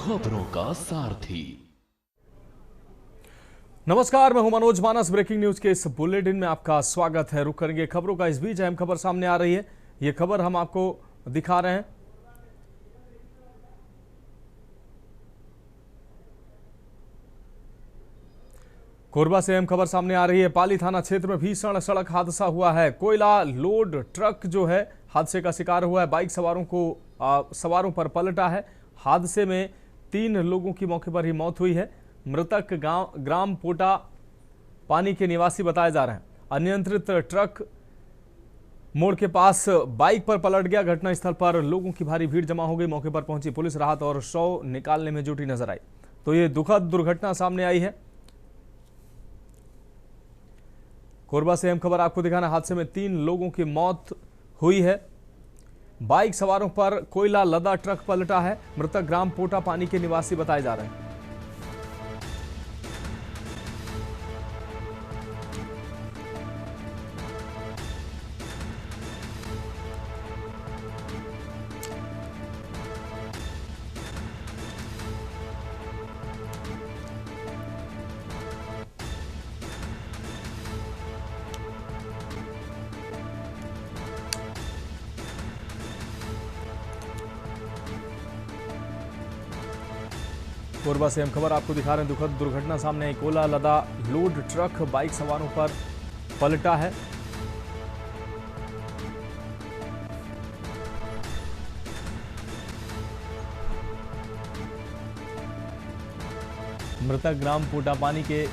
खबरों का सारथी। नमस्कार, मैं हूं मनोज मानस। ब्रेकिंग न्यूज के इस बुलेटिन में आपका स्वागत है। रुक करेंगे खबरों का। इस बीच अहम खबर सामने आ रही है। ये खबर हम आपको दिखा रहे हैं। कोरबा से अहम खबर सामने आ रही है। पाली थाना क्षेत्र में भीषण सड़क हादसा हुआ है। कोयला लोड ट्रक जो है हादसे का शिकार हुआ है। बाइक सवारों पर पलटा है। हादसे में 3 लोगों की मौके पर ही मौत हुई है। मृतक ग्राम पोटा पानी के निवासी बताए जा रहे हैं। अनियंत्रित ट्रक मोड़ के पास बाइक पर पलट गया। घटनास्थल पर लोगों की भारी भीड़ जमा हो गई। मौके पर पहुंची पुलिस राहत और शव निकालने में जुटी नजर आई। तो ये दुखद दुर्घटना सामने आई है। कोरबा से अहम खबर आपको दिखाना। हादसे में 3 लोगों की मौत हुई है। बाइक सवारों पर कोयला लदा ट्रक पलटा है। मृतक ग्राम पोटा पानी के निवासी बताए जा रहे हैं। कोरबा से हम खबर आपको दिखा रहे हैं। दुखद दुर्घटना सामने आई। कोयला लदा लोड ट्रक बाइक सवारों पर पलटा है। मृतक ग्राम पोटा पानी के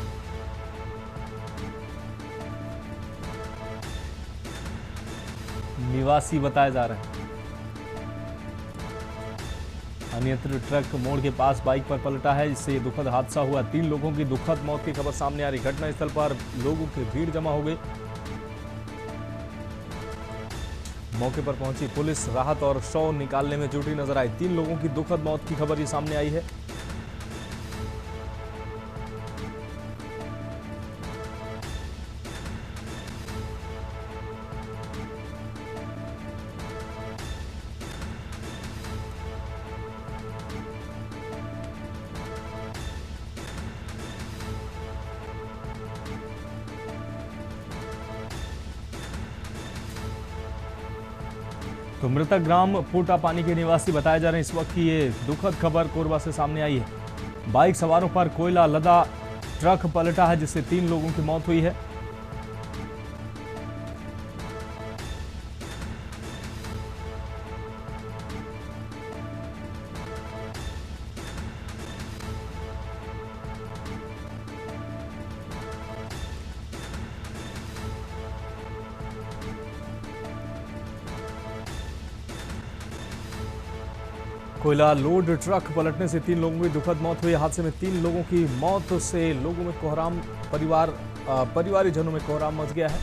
निवासी बताए जा रहे हैं। अनियंत्रित ट्रक मोड़ के पास बाइक पर पलटा है, जिससे यह दुखद हादसा हुआ। 3 लोगों की दुखद मौत की खबर सामने आ रही। घटनास्थल पर लोगों की भीड़ जमा हो गई। मौके पर पहुंची पुलिस राहत और शव निकालने में जुटी नजर आई। 3 लोगों की दुखद मौत की खबर ये सामने आई है। तो मृतक ग्राम पोटा पानी के निवासी बताए जा रहे हैं। इस वक्त की ये दुखद खबर कोरबा से सामने आई है। बाइक सवारों पर कोयला लदा ट्रक पलटा है, जिससे 3 लोगों की मौत हुई है। कोयला लोड ट्रक पलटने से 3 लोगों की दुखद मौत हुई। हादसे में 3 लोगों की मौत से लोगों में कोहराम परिवारजनों में कोहराम मच गया है।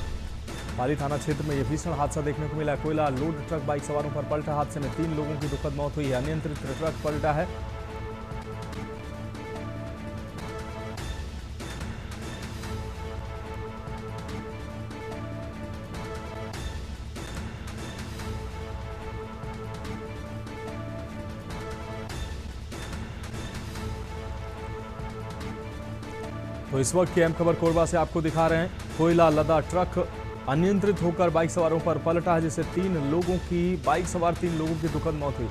पाली थाना क्षेत्र में यह भीषण हादसा देखने को मिला। कोयला लोड ट्रक बाइक सवारों पर पलटा। हादसे में 3 लोगों की दुखद मौत हुई है। अनियंत्रित ट्रक पलटा है। तो इस वक्त की अहम खबर कोरबा से आपको दिखा रहे हैं। कोयला लदा ट्रक अनियंत्रित होकर बाइक सवारों पर पलटा है, जिससे 3 लोगों की दुखद मौत हुई।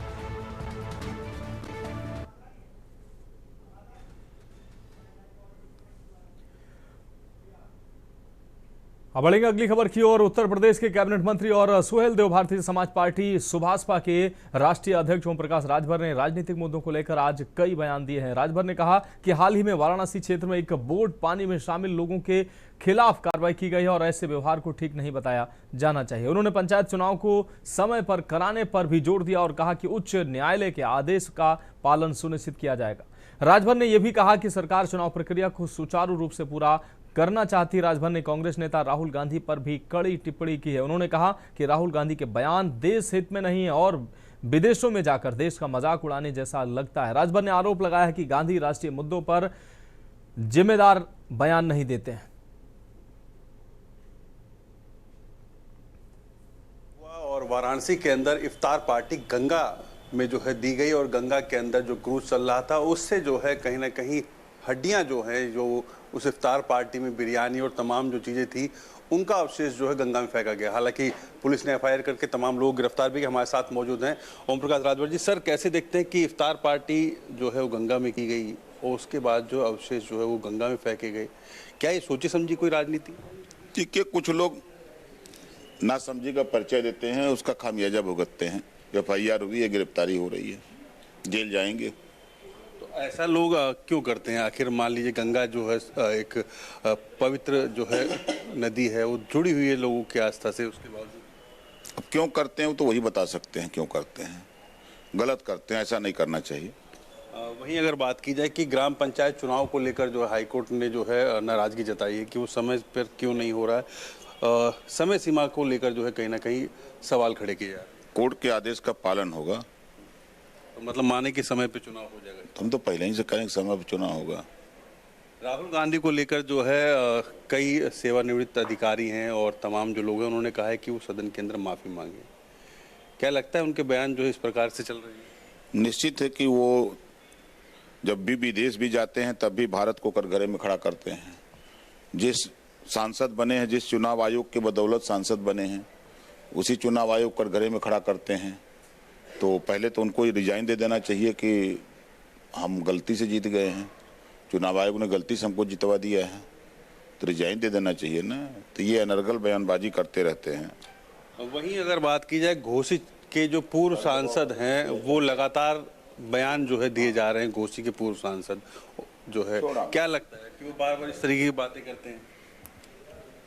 अब बढ़ेंगे अगली खबर की ओर। उत्तर प्रदेश के कैबिनेट मंत्री और सुहेलदेव भारतीय समाज पार्टी सुभाषपा के राष्ट्रीय अध्यक्ष ओम प्रकाश राजभर ने राजनीतिक मुद्दों को लेकर आज कई बयान दिए हैं। राजभर ने कहा कि हाल ही में वाराणसी क्षेत्र में एक बोट पानी में शामिल लोगों के खिलाफ कार्रवाई की गई है और ऐसे व्यवहार को ठीक नहीं बताया जाना चाहिए। उन्होंने पंचायत चुनाव को समय पर कराने पर भी जोर दिया और कहा कि उच्च न्यायालय के आदेश का पालन सुनिश्चित किया जाएगा। राजभर ने यह भी कहा कि सरकार चुनाव प्रक्रिया को सुचारू रूप से पूरा करना चाहती। राजभर ने कांग्रेस नेता राहुल गांधी पर भी कड़ी टिप्पणी की है। उन्होंने कहा कि राहुल गांधी के बयान देश हित में नहीं है और विदेशों में जाकर देश का मजाक उड़ाने जैसा लगता है। राजभर ने आरोप लगाया है कि गांधी राष्ट्रीय मुद्दों पर जिम्मेदार बयान नहीं देते हैं। और वाराणसी के अंदर इफ्तार पार्टी गंगा में जो है दी गई और गंगा के अंदर जो क्रूज चल रहा था उससे जो है कहीं ना कहीं हड्डियां जो है, जो उस इफ्तार पार्टी में बिरयानी और तमाम जो चीज़ें थी उनका अवशेष जो है गंगा में फेंका गया। हालांकि पुलिस ने एफआईआर करके तमाम लोग गिरफ्तार भी किए। हमारे साथ मौजूद हैं ओम प्रकाश राजभर जी। सर, कैसे देखते हैं कि इफ्तार पार्टी जो है वो गंगा में की गई और उसके बाद जो अवशेष जो है वो गंगा में फेंके गए, क्या ये सोची समझी कोई राजनीति? ठीक है, कुछ लोग नासमझी का परिचय देते हैं, उसका खामियाजा भुगतते हैं। एफआईआर हुई है, गिरफ्तारी हो रही है, जेल जाएंगे। तो ऐसा लोग क्यों करते हैं? आखिर मान लीजिए गंगा जो है एक पवित्र जो है नदी है, वो जुड़ी हुई है लोगों की आस्था से, उसके बावजूद अब क्यों करते हैं वो तो वही बता सकते हैं क्यों करते हैं। गलत करते हैं, ऐसा नहीं करना चाहिए। वहीं अगर बात की जाए कि ग्राम पंचायत चुनाव को लेकर जो है हाईकोर्ट ने जो है नाराजगी जताई है कि वो समय पर क्यों नहीं हो रहा है, समय सीमा को लेकर जो है कहीं ना कहीं सवाल खड़े किए जा रहे हैं। कोर्ट के आदेश का पालन होगा तो मतलब माने कि समय पे चुनाव हो जाएगा। तो हम तो पहले ही से करें समय पर चुनाव होगा। राहुल गांधी को लेकर जो है कई सेवानिवृत्त अधिकारी हैं और तमाम जो लोग हैं उन्होंने कहा है कि वो सदन के अंदर माफी मांगे। क्या लगता है उनके बयान जो है इस प्रकार से चल रहे हैं? निश्चित है कि वो जब भी विदेश भी जाते हैं तब भी भारत को कटघरे में खड़ा करते हैं। जिस सांसद बने हैं, जिस चुनाव आयोग के बदौलत सांसद बने हैं, उसी चुनाव आयोग कटघरे में खड़ा करते हैं। तो पहले तो उनको रिजाइन दे देना चाहिए कि हम गलती से जीत गए हैं, चुनाव आयोग ने गलती से हमको जितवा दिया है, तो रिजाइन दे देना चाहिए ना। तो ये अनर्गल बयानबाजी करते रहते हैं। वहीं अगर बात की जाए घोसी के जो पूर्व सांसद हैं वो लगातार बयान जो है दिए जा रहे हैं। घोसी के पूर्व सांसद जो है, क्या लगता है कि वो बार बार इस तरीके की बातें करते हैं?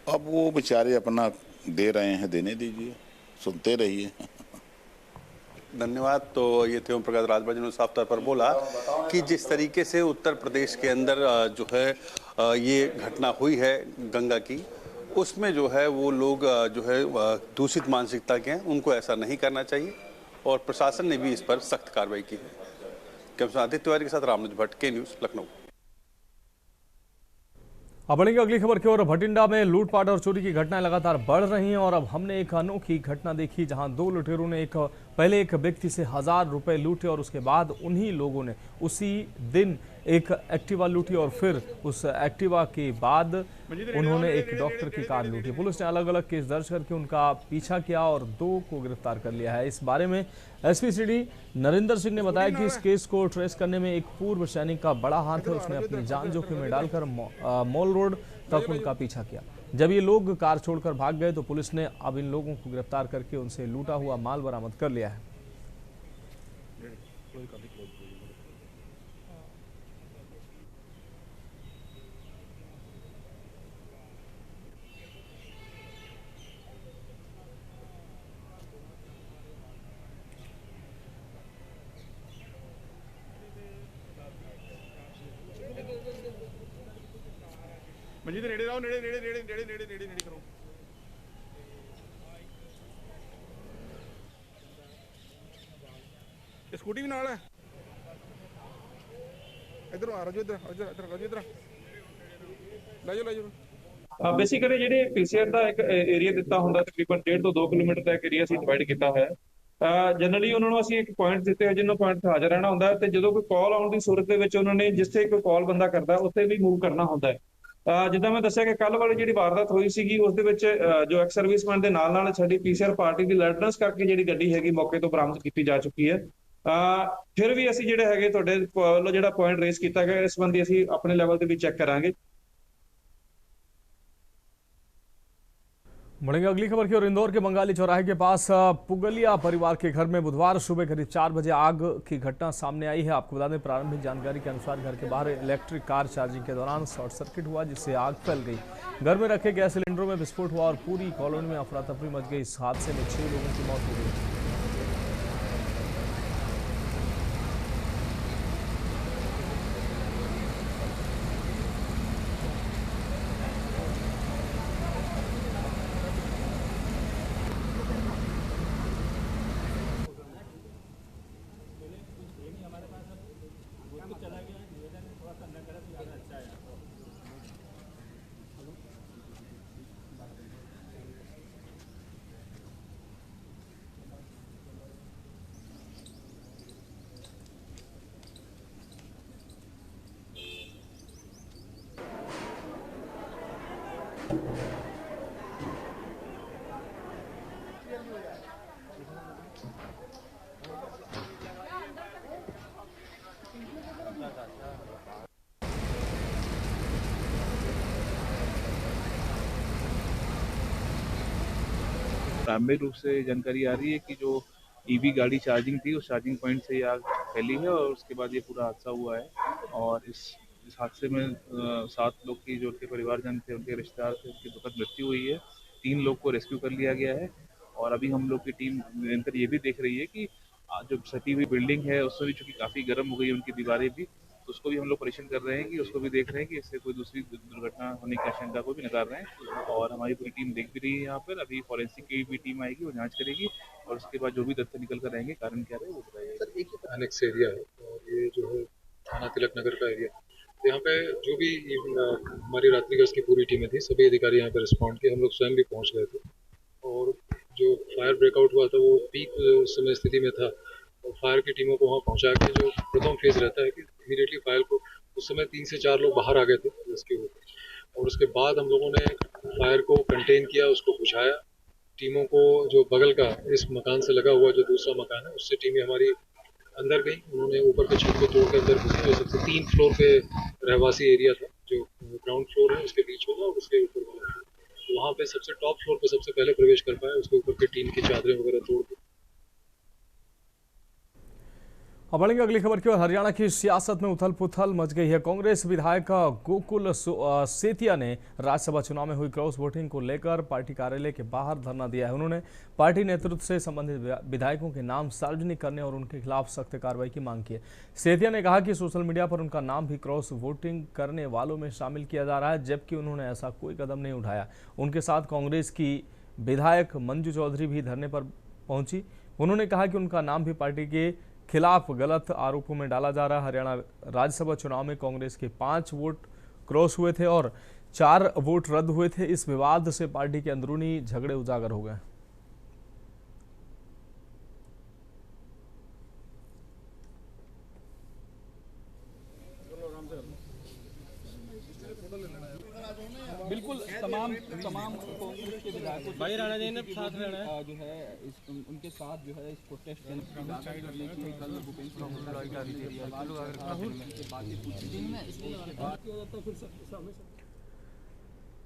अब वो बेचारे अपना दे रहे हैं, देने दीजिए, सुनते रहिए। धन्यवाद। तो ये थे ओम प्रकाश राजभर, जिन्होंने साफ तौर पर बोला कि जिस तरीके से उत्तर प्रदेश के अंदर जो है ये घटना हुई है गंगा की, उसमें जो है वो लोग जो है दूषित मानसिकता के हैं, उनको ऐसा नहीं करना चाहिए और प्रशासन ने भी इस पर सख्त कार्रवाई की है। कैमरा आदित्य तिवारी के साथ रामनुज भट्ट, के न्यूज़, लखनऊ। अब बढ़ेंगे अगली खबर की ओर। भटिंडा में लूटपाट और चोरी की घटनाएं लगातार बढ़ रही हैं और अब हमने एक अनोखी घटना देखी जहां दो लुटेरों ने पहले एक व्यक्ति से 1000 रुपए लूटे और उसके बाद उन्हीं लोगों ने उसी दिन एक एक्टिवा लूटी और फिर उस एक्टिवा के बाद उन्होंने एक डॉक्टर की कार लूटी। पुलिस ने अलग अलग केस दर्ज करके उनका पीछा किया और 2 को गिरफ्तार कर लिया है। इस बारे में एसपी सिटी नरेंद्र सिंह ने बताया कि इस केस को ट्रेस करने में एक पूर्व सैनिक का बड़ा हाथ है। उसने अपनी जान जोखिम में डालकर मॉल रोड तक उनका पीछा किया। जब ये लोग कार छोड़कर भाग गए तो पुलिस ने अब इन लोगों को गिरफ्तार करके उनसे लूटा हुआ माल बरामद कर लिया है। मंजी नेड़े रहो, नेड़े नेड़े नेड़े नेड़े नेड़े नेड़े नेड़े करो। स्कूटी भी नाल है। इधर आ रजो, इधर इधर इधर रजो, इधर ले जाओ ले जाओ। ਬੇਸਿਕਲੀ ਜਿਹੜੇ ਪੀਸੀਆਰ ਦਾ ਇੱਕ ਏਰੀਆ ਦਿੱਤਾ ਹੁੰਦਾ ਤਕਰੀਬਨ 1.5 ਤੋਂ 2 ਕਿਲੋਮੀਟਰ ਦਾ ਇੱਕ ਏਰੀਆ ਅਸੀਂ ਡਿਵਾਈਡ ਕੀਤਾ ਹੋਇਆ ਹੈ। ਜਨਰਲੀ ਉਹਨਾਂ ਨੂੰ ਅਸੀਂ ਇੱਕ ਪੁਆਇੰਟ ਦਿੱਤੇ ਹੋਏ ਜਿੰਨਾਂ ਪੁਆਇੰਟ ਤੇ ਹਾਜ਼ਰ ਰਹਿਣਾ ਹੁੰਦਾ ਤੇ ਜਦੋਂ ਕੋਈ ਕਾਲ ਆਉਣ ਦੀ ਸੂਰਤ ਦੇ ਵਿੱਚ ਉਹਨਾਂ ਨੇ ਜਿੱਥੇ ਕੋਈ ਕਾਲ ਬੰਦਾ ਕਰਦਾ ਉੱਥੇ ਵੀ ਮੂਵ ਕਰਨਾ ਹੁੰਦਾ ਹੈ। ਜਿੱਦਾਂ ਮੈਂ ਦੱਸਿਆ ਕਿ ਕੱਲ ਵਾਲੀ ਜਿਹੜੀ ਵਾਰਦਾਤ ਹੋਈ ਸੀਗੀ ਉਸ ਦੇ ਵਿੱਚ ਜੋ ਐਕਸ ਸਰਵਿਸਮੈਨ ਦੇ ਨਾਲ ਨਾਲ ਸਾਡੀ ਪੀਸੀਆਰ ਪਾਰਟੀ ਦੀ ਅਲਰਟਨੈਸ ਕਰਕੇ ਜਿਹੜੀ ਗੱਡੀ ਹੈਗੀ ਮੌਕੇ ਤੋਂ ਬਰਾਮਦ ਕੀਤੀ ਜਾ ਚੁੱਕੀ ਹੈ। ਫਿਰ ਵੀ ਅਸੀਂ ਜਿਹੜੇ ਹੈਗੇ ਤੁਹਾਡੇ ਵੱਲੋਂ ਜਿਹੜਾ ਪੁਆਇੰਟ ਰੇਸ ਕੀਤਾ ਗਿਆ ਇਸ ਸੰਬੰਧੀ ਅਸੀਂ ਆਪਣੇ ਲੈਵਲ ਤੇ ਵੀ ਚੈੱਕ ਕਰਾਂਗੇ। बढ़ेंगे अगली खबर की ओर। इंदौर के बंगाली चौराहे के पास पुगलिया परिवार के घर में बुधवार सुबह करीब 4 बजे आग की घटना सामने आई है। आपको बता दें, प्रारंभिक जानकारी के अनुसार घर के बाहर इलेक्ट्रिक कार चार्जिंग के दौरान शॉर्ट सर्किट हुआ जिससे आग फैल गई। घर में रखे गैस सिलेंडरों में विस्फोट हुआ और पूरी कॉलोनी में अफरा तफरी मच गई। इस हादसे में 6 लोगों की मौत हो गई। प्रारंभिक रूप से जानकारी आ रही है कि जो ईवी गाड़ी चार्जिंग थी उस चार्जिंग पॉइंट से ये आग फैली है और उसके बाद ये पूरा हादसा हुआ है। और इस हादसे में 7 लोग की जो उनके परिवारजन थे, उनके रिश्तेदार थे, उनकी दुखद मृत्यु हुई है। 3 लोग को रेस्क्यू कर लिया गया है और अभी हम लोग की टीम निरंतर ये भी देख रही है कि जो सटी हुई बिल्डिंग है उसमें भी चूंकि काफी गर्म हो गई है उनकी दीवारें भी, तो उसको भी हम लोग परीक्षण कर रहे हैं कि उसको भी देख रहे हैं कि इससे कोई दूसरी दुर्घटना होने की आशंका को भी नकार रहे हैं। और हमारी पूरी टीम देख भी रही है यहाँ पर। अभी फॉरेंसिक की भी टीम आएगी, वो जांच करेगी और उसके बाद जो भी तथ्य निकल कर रहेंगे, कारण क्या रहे वो बताएगा। सर, एक एनेक्स एरिया है और ये जो है थाना तिलक नगर का एरिया, तो यहाँ पे जो भी हमारी रात्रि गश्त की पूरी टीमें थी, सभी अधिकारी यहाँ पे रिस्पॉन्ड किए। हम लोग स्वयं भी पहुँच गए थे और जो फायर ब्रेकआउट हुआ था वो पीक समय स्थिति में था और फायर की टीमों को वहाँ पहुँचा के जो प्रथम फेज रहता है कि इमीडिएटली फायर को, उस समय 3 से 4 लोग बाहर आ गए थे रेस्क्यू होकर और उसके बाद हम लोगों ने फायर को कंटेन किया, उसको बुझाया। टीमों को जो बगल का इस मकान से लगा हुआ जो दूसरा मकान है उससे टीमें हमारी अंदर गई, उन्होंने ऊपर के छत को तोड़ के अंदर घुसी। और सबसे 3 फ्लोर पे रहवासी एरिया था, जो ग्राउंड फ्लोर है उसके बीच होगा और उसके ऊपर वाला, वहाँ पे सबसे टॉप फ्लोर पे सबसे पहले प्रवेश कर पाए, उसके ऊपर के टीन की चादरें वगैरह तोड़ दी। अब बढ़ेंगे अगली खबर की ओर। हरियाणा की सियासत में उथल पुथल मच गई है। कांग्रेस विधायक गोकुल सेतिया ने राज्यसभा चुनाव में हुई क्रॉस वोटिंग को लेकर पार्टी कार्यालय के बाहर धरना दिया है। उन्होंने पार्टी नेतृत्व से संबंधित विधायकों के नाम सार्वजनिक करने और उनके खिलाफ सख्त कार्रवाई की मांग की है। सेतिया ने कहा कि सोशल मीडिया पर उनका नाम भी क्रॉस वोटिंग करने वालों में शामिल किया जा रहा है, जबकि उन्होंने ऐसा कोई कदम नहीं उठाया। उनके साथ कांग्रेस की विधायक मंजू चौधरी भी धरने पर पहुंची। उन्होंने कहा कि उनका नाम भी पार्टी के खिलाफ गलत आरोपों में डाला जा रहा है। हरियाणा राज्यसभा चुनाव में कांग्रेस के 5 वोट क्रॉस हुए थे और 4 वोट रद्द हुए थे। इस विवाद से पार्टी के अंदरूनी झगड़े उजागर हो गए। बिल्कुल तमाम कांग्रेस के विधायकों भाई राणा जी ने साथ रहना जो है उनके साथ जो है इस प्रोटेस्ट करने की कल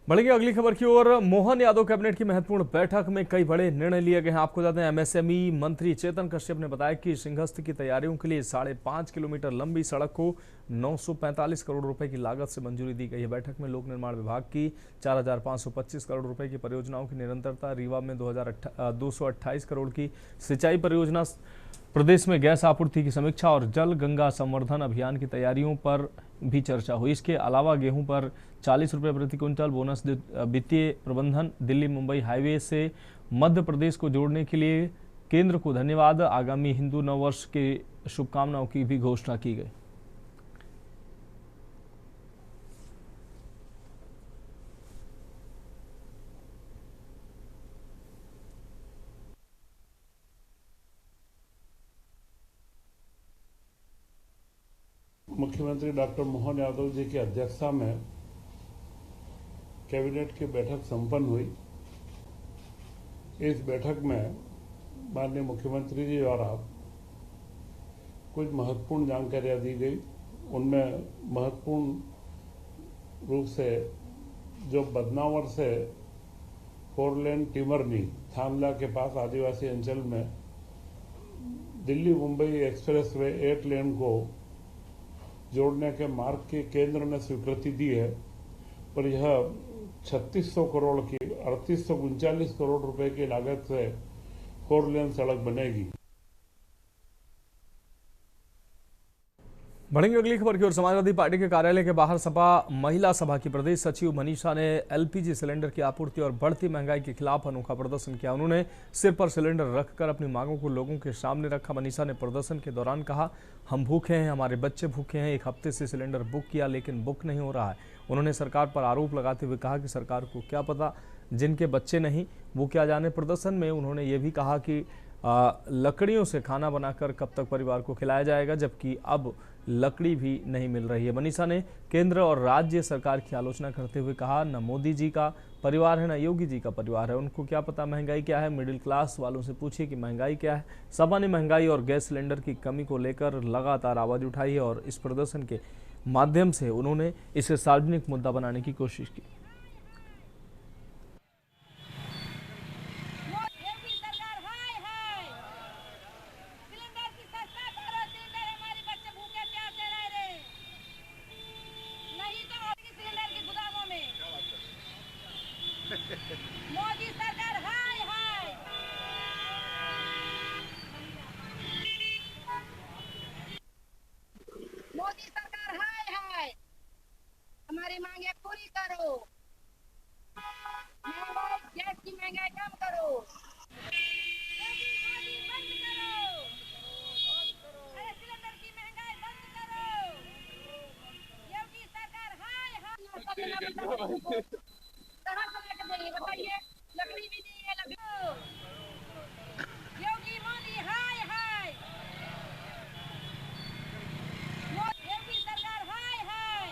बढ़ेंगे अगली खबर की ओर। मोहन यादव कैबिनेट की महत्वपूर्ण बैठक में कई बड़े निर्णय लिए गए हैं। आपको बता दें, एमएसएमई मंत्री चेतन कश्यप ने बताया कि सिंहस्थ की तैयारियों के लिए 5.5 किलोमीटर लंबी सड़क को 945 करोड़ रुपए की लागत से मंजूरी दी गई है। बैठक में लोक निर्माण विभाग की 4,525 करोड़ रुपए की परियोजनाओं की निरंतरता, रीवा में 228 करोड़ की सिंचाई परियोजना, प्रदेश में गैस आपूर्ति की समीक्षा और जल गंगा संवर्धन अभियान की तैयारियों पर भी चर्चा हुई। इसके अलावा गेहूं पर 40 रुपये प्रति क्विंटल बोनस, वित्तीय प्रबंधन, दिल्ली मुंबई हाईवे से मध्य प्रदेश को जोड़ने के लिए केंद्र को धन्यवाद, आगामी हिंदू नववर्ष के शुभकामनाओं की भी घोषणा की गई। मुख्यमंत्री डॉक्टर मोहन यादव जी की अध्यक्षता में कैबिनेट की बैठक संपन्न हुई। इस बैठक में माननीय मुख्यमंत्री जी द्वारा कुछ महत्वपूर्ण जानकारियां दी गई। उनमें महत्वपूर्ण रूप से जो बदनावर से 4 लेन टिमरनी थानला के पास आदिवासी अंचल में दिल्ली मुंबई एक्सप्रेसवे 8 लेन को जोड़ने के मार्ग की केंद्र ने स्वीकृति दी है और यह 3600 करोड़ की 3839 करोड़ रुपए की लागत से 4 लेन सड़क बनेगी। बढ़ेंगे अगली खबर की ओर। समाजवादी पार्टी के कार्यालय के बाहर सपा महिला सभा की प्रदेश सचिव मनीषा ने एलपीजी सिलेंडर की आपूर्ति और बढ़ती महंगाई के खिलाफ अनोखा प्रदर्शन किया। उन्होंने सिर पर सिलेंडर रखकर अपनी मांगों को लोगों के सामने रखा। मनीषा ने प्रदर्शन के दौरान कहा, हम भूखे हैं, हमारे बच्चे भूखे हैं, 1 हफ्ते से सिलेंडर बुक किया लेकिन बुक नहीं हो रहा है। उन्होंने सरकार पर आरोप लगाते हुए कहा कि सरकार को क्या पता जिनके बच्चे नहीं वो क्या जाने। प्रदर्शन में उन्होंने ये भी कहा कि लकड़ियों से खाना बनाकर कब तक परिवार को खिलाया जाएगा, जबकि अब लकड़ी भी नहीं मिल रही है। मनीषा ने केंद्र और राज्य सरकार की आलोचना करते हुए कहा, न मोदी जी का परिवार है न योगी जी का परिवार है, उनको क्या पता महंगाई क्या है। मिडिल क्लास वालों से पूछिए कि महंगाई क्या है। सपा ने महंगाई और गैस सिलेंडर की कमी को लेकर लगातार आवाज उठाई है और इस प्रदर्शन के माध्यम से उन्होंने इसे सार्वजनिक मुद्दा बनाने की कोशिश की। मोदी सरकार हाय हाय। मोदी सरकार हाय हाय। हमारी मांगे पूरी करो। महंगाई, गैस की महंगाई कम करो। मोदी बंद करो। अरे सिलेंडर की महंगाई बंद करो। योगी सरकार हाय हाय। कहाँ से लेकर देंगे बताइए? लकड़ी भी नहीं है। लकड़ी योगी मोदी हाय हाय। योगी सरकार हाय हाय।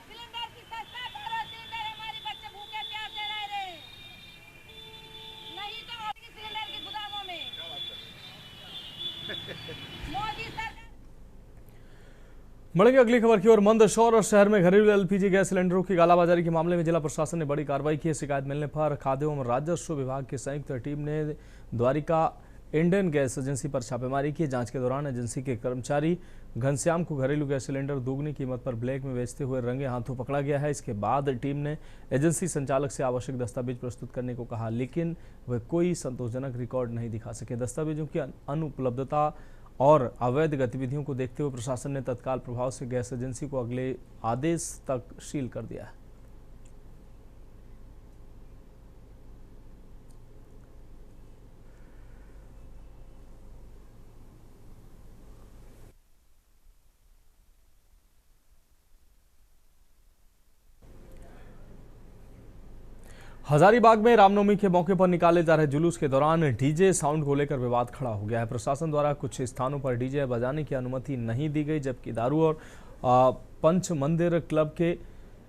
सिलेंडर की सस्ता करो। सिलेंडर हमारे बच्चे भूखे प्यासे रह रहे, नहीं तो और सिलेंडर के गोदामों में। मोदी सरकार। बढ़ेंगे अगली खबर की ओर। मंदसौर शहर में घरेलू एलपीजी गैस सिलेंडरों की कालाबाजारी के मामले में जिला प्रशासन ने बड़ी कार्रवाई की है। शिकायत मिलने पर खाद्य एवं राजस्व विभाग की संयुक्त टीम ने द्वारिका इंडियन गैस एजेंसी पर छापेमारी की। जांच के दौरान एजेंसी के कर्मचारी घनश्याम को घरेलू गैस सिलेंडर दोगुनी कीमत पर ब्लैक में बेचते हुए रंगे हाथों पकड़ा गया है। इसके बाद टीम ने एजेंसी संचालक से आवश्यक दस्तावेज प्रस्तुत करने को कहा, लेकिन वे कोई संतोषजनक रिकॉर्ड नहीं दिखा सके। दस्तावेजों की अनुपलब्धता और अवैध गतिविधियों को देखते हुए प्रशासन ने तत्काल प्रभाव से गैस एजेंसी को अगले आदेश तक सील कर दिया है। हजारीबाग में रामनवमी के मौके पर निकाले जा रहे जुलूस के दौरान डीजे साउंड को लेकर विवाद खड़ा हो गया है। प्रशासन द्वारा कुछ स्थानों पर डीजे बजाने की अनुमति नहीं दी गई, जबकि दारू और पंच मंदिर क्लब के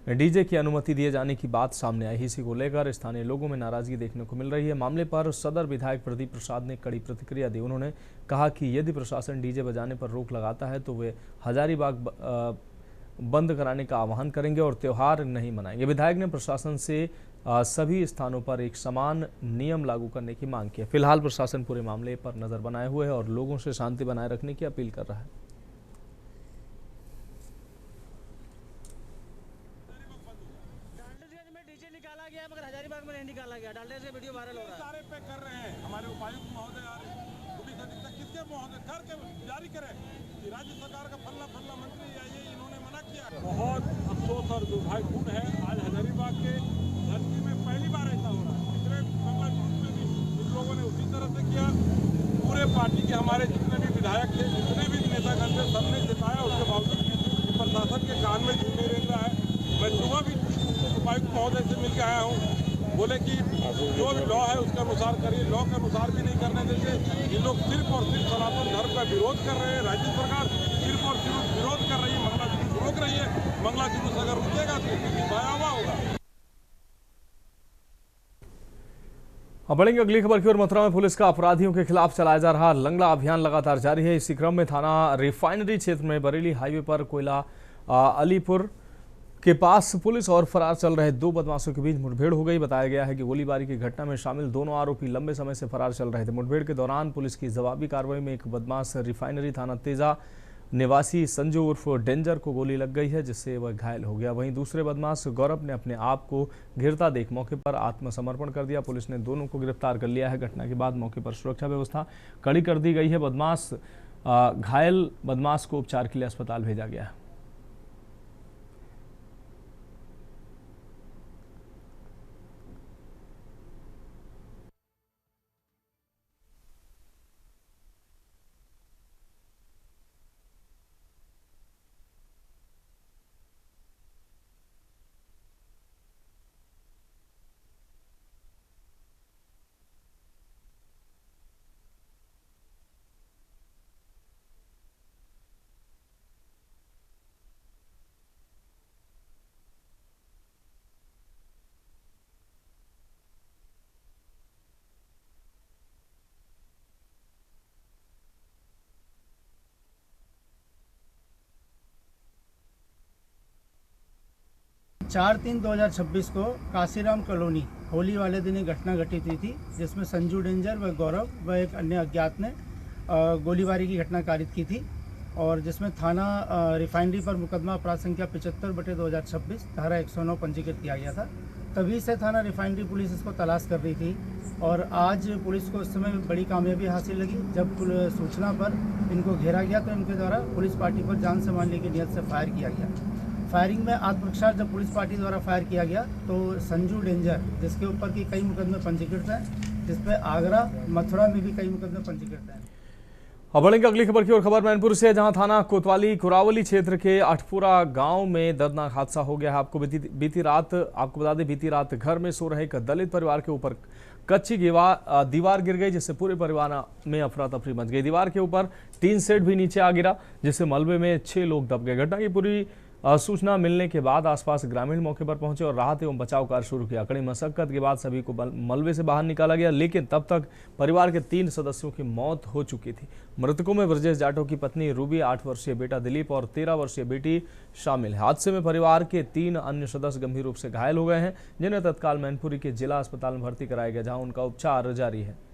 डीजे की अनुमति दिए जाने की बात सामने आई। इसी को लेकर स्थानीय लोगों में नाराजगी देखने को मिल रही है। मामले पर सदर विधायक प्रदीप प्रसाद ने कड़ी प्रतिक्रिया दी। उन्होंने कहा कि यदि प्रशासन डीजे बजाने पर रोक लगाता है तो वे हजारीबाग बंद कराने का आह्वान करेंगे और त्यौहार नहीं मनाएंगे। विधायक ने प्रशासन से सभी स्थानों पर एक समान नियम लागू करने की मांग की है। फिलहाल प्रशासन पूरे मामले पर नजर बनाए हुए है और लोगों से शांति बनाए रखने की अपील कर रहा है। डाल्टनगंज में डीजे निकाला गया मगर हजारीबाग में नहीं निकाला गया। डाल्टनगंज से वीडियो वायरल हो रहा है। सारे पे कर रहे हैं हमारे उपायुक्त महोदय आ रहे हैं, पुलिस अधीक्षक किसके महोदय करके जारी करें कि राज्य सरकार का फल्ला फल्ला मंत्री या ये इन्होंने मना किया। बहुत अफसोस और दुर्भाग्यपूर्ण है। आज हजारीबाग के धरती में पहली बार ऐसा हो रहा है। पिछले बंगला में भी इन लोगों ने उसी तरह से किया। पूरे पार्टी के हमारे जितने भी विधायक थे, जितने भी नेतागण थे, सबने जिताया। उसके बावजूद भी प्रशासन के कान में जू नहीं रेंग रहा है। मैं सुबह भी उपायुक्त महोदय से मिल के आया हूँ, बोले कि जो भी लॉ है उसके अनुसार करिए। लॉ के अनुसार भी नहीं करने देते। ये लोग सिर्फ और सिर्फ सनातन धर्म का विरोध कर रहे हैं। राज्य सरकार सिर्फ और सिर्फ विरोध कर रही है, मंगला जुलूस रोक रही है। मंगला जुलूस अगर रुकेगा तो भयावह होगा। अब बढ़ेंगे अगली खबर की ओर। मथुरा में पुलिस का अपराधियों के खिलाफ चलाया जा रहा लंगड़ा अभियान लगातार जारी है। इसी क्रम में थाना रिफाइनरी क्षेत्र में बरेली हाईवे पर कोयला अलीपुर के पास पुलिस और फरार चल रहे दो बदमाशों के बीच मुठभेड़ हो गई। बताया गया है कि गोलीबारी की घटना में शामिल दोनों आरोपी लंबे समय से फरार चल रहे थे। मुठभेड़ के दौरान पुलिस की जवाबी कार्रवाई में एक बदमाश रिफाइनरी थाना तेजा निवासी संजू उर्फ डेंजर को गोली लग गई है, जिससे वह घायल हो गया। वहीं दूसरे बदमाश गौरव ने अपने आप को गिरता देख मौके पर आत्मसमर्पण कर दिया। पुलिस ने दोनों को गिरफ्तार कर लिया है। घटना के बाद मौके पर सुरक्षा व्यवस्था कड़ी कर दी गई है। घायल बदमाश को उपचार के लिए अस्पताल भेजा गया है। 4/3/2026 को काशीराम कॉलोनी होली वाले दिन एक घटना घटित हुई थी, जिसमें संजू डेंजर व गौरव व एक अन्य अज्ञात ने गोलीबारी की घटना कारित की थी, और जिसमें थाना रिफाइनरी पर मुकदमा अपराध संख्या 75/2026 धारा 109 पंजीकृत किया गया था। तभी से थाना रिफाइनरी पुलिस इसको तलाश कर रही थी, और आज पुलिस को इस समय बड़ी कामयाबी हासिल लगी। जब सूचना पर इनको घेरा गया तो इनके द्वारा पुलिस पार्टी पर जान से मारने की नीयत से फायर किया गया। फायरिंग में आत्मरक्षा जब पुलिस पार्टी द्वारा फायर किया गया तो संजू डेंजर, जिसके ऊपर की कई मुकदमे पंजीकृत हैं, जिसपे आगरा मथुरा में भी कई मुकदमे पंजीकृत हैं। अब बढ़ेंगे अगली खबर की ओर। खबर मैनपुर से, जहां थाना कोतवाली कुरावली क्षेत्र के अठपुरा गांव में दर्दनाक हादसा हो गया है। आपको बता दें, बीती रात घर में सो रहे एक दलित परिवार के ऊपर कच्ची दीवार गिर गई, जिससे पूरे परिवार में अफरा तफरी मच गई। दीवार के ऊपर टीन सेट भी नीचे आ गिरा, जिससे मलबे में 6 लोग दब गए। घटना की पूरी सूचना मिलने के बाद आसपास ग्रामीण मौके पर पहुंचे और राहत एवं बचाव कार्य शुरू किया। कड़ी मशक्कत के बाद सभी को मलबे से बाहर निकाला गया, लेकिन तब तक परिवार के 3 सदस्यों की मौत हो चुकी थी। मृतकों में ब्रजेश जाटव की पत्नी रूबी, 8 वर्षीय बेटा दिलीप और 13 वर्षीय बेटी शामिल है। हादसे में परिवार के 3 अन्य सदस्य गंभीर रूप से घायल हो गए हैं, जिन्हें तत्काल मैनपुरी के जिला अस्पताल में भर्ती कराया गया, जहाँ उनका उपचार जारी है।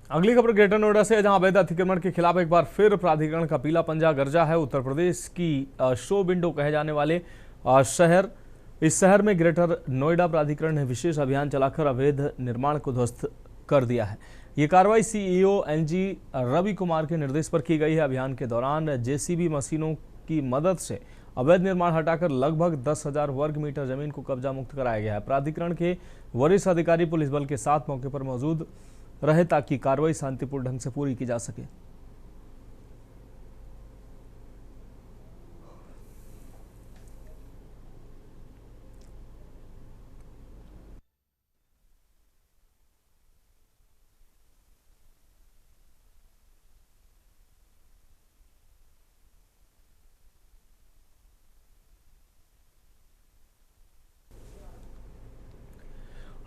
अगली खबर ग्रेटर नोएडा से, जहां अवैध अतिक्रमण के खिलाफ एक बार फिर प्राधिकरण का पीला पंजा गरजा है। उत्तर प्रदेश की शो विंडो कहे जाने वाले इस शहर में ग्रेटर नोएडा प्राधिकरण ने विशेष अभियान चलाकर अवैध निर्माण को ध्वस्त कर दिया है। ये कार्रवाई सीईओ एनजी रवि कुमार के निर्देश पर की गई है। अभियान के दौरान जेसीबी मशीनों की मदद से अवैध निर्माण हटाकर लगभग 10,000 वर्ग मीटर जमीन को कब्जा मुक्त कराया गया है। प्राधिकरण के वरिष्ठ अधिकारी पुलिस बल के साथ मौके पर मौजूद रहे ताकि कार्रवाई शांतिपूर्ण ढंग से पूरी की जा सके।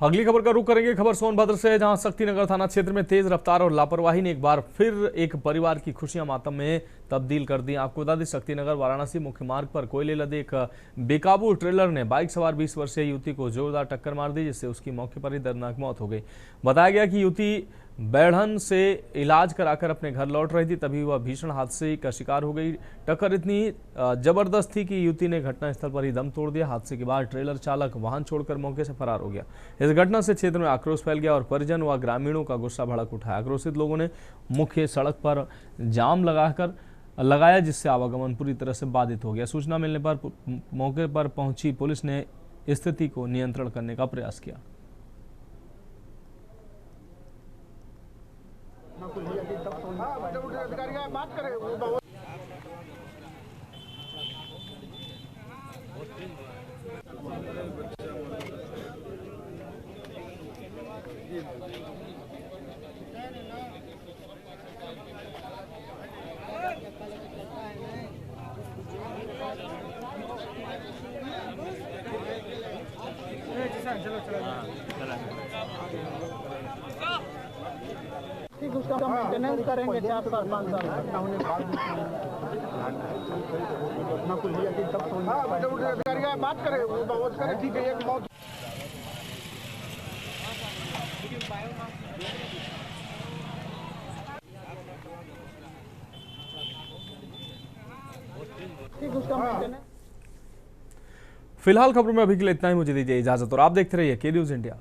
अगली खबर का रुख करेंगे खबर सोनभद्र से, जहां शक्तिनगर थाना क्षेत्र में तेज रफ्तार और लापरवाही ने एक बार फिर एक परिवार की खुशियां मातम में तब्दील कर दी। आपको बता दें, शक्तिनगर वाराणसी मुख्य मार्ग पर कोयले लदे एक बेकाबू ट्रेलर ने बाइक सवार 20 वर्षीय युवती को जोरदार टक्कर मार दी, जिससे उसकी मौके पर ही दर्दनाक मौत हो गई। बताया गया कि युवती बैढ़न से इलाज कराकर अपने घर लौट रही थी, तभी वह भीषण हादसे का शिकार हो गई। टक्कर इतनी जबरदस्त थी कि युवती ने घटनास्थल पर ही दम तोड़ दिया। हादसे के बाद ट्रेलर चालक वाहन छोड़कर मौके से फरार हो गया। इस घटना से क्षेत्र में आक्रोश फैल गया और परिजन व ग्रामीणों का गुस्सा भड़क उठा। आक्रोशित लोगों ने मुख्य सड़क पर जाम लगाया, जिससे आवागमन पूरी तरह से बाधित हो गया। सूचना मिलने पर मौके पर पहुंची पुलिस ने स्थिति को नियंत्रण करने का प्रयास किया। उसका मेंटेनेंस करेंगे 4-5 साल बात करें ठीक है। एक मौत फिलहाल खबरों में अभी के लिए इतना ही। मुझे दीजिए इजाजत और आप देखते रहिए के न्यूज़ इंडिया।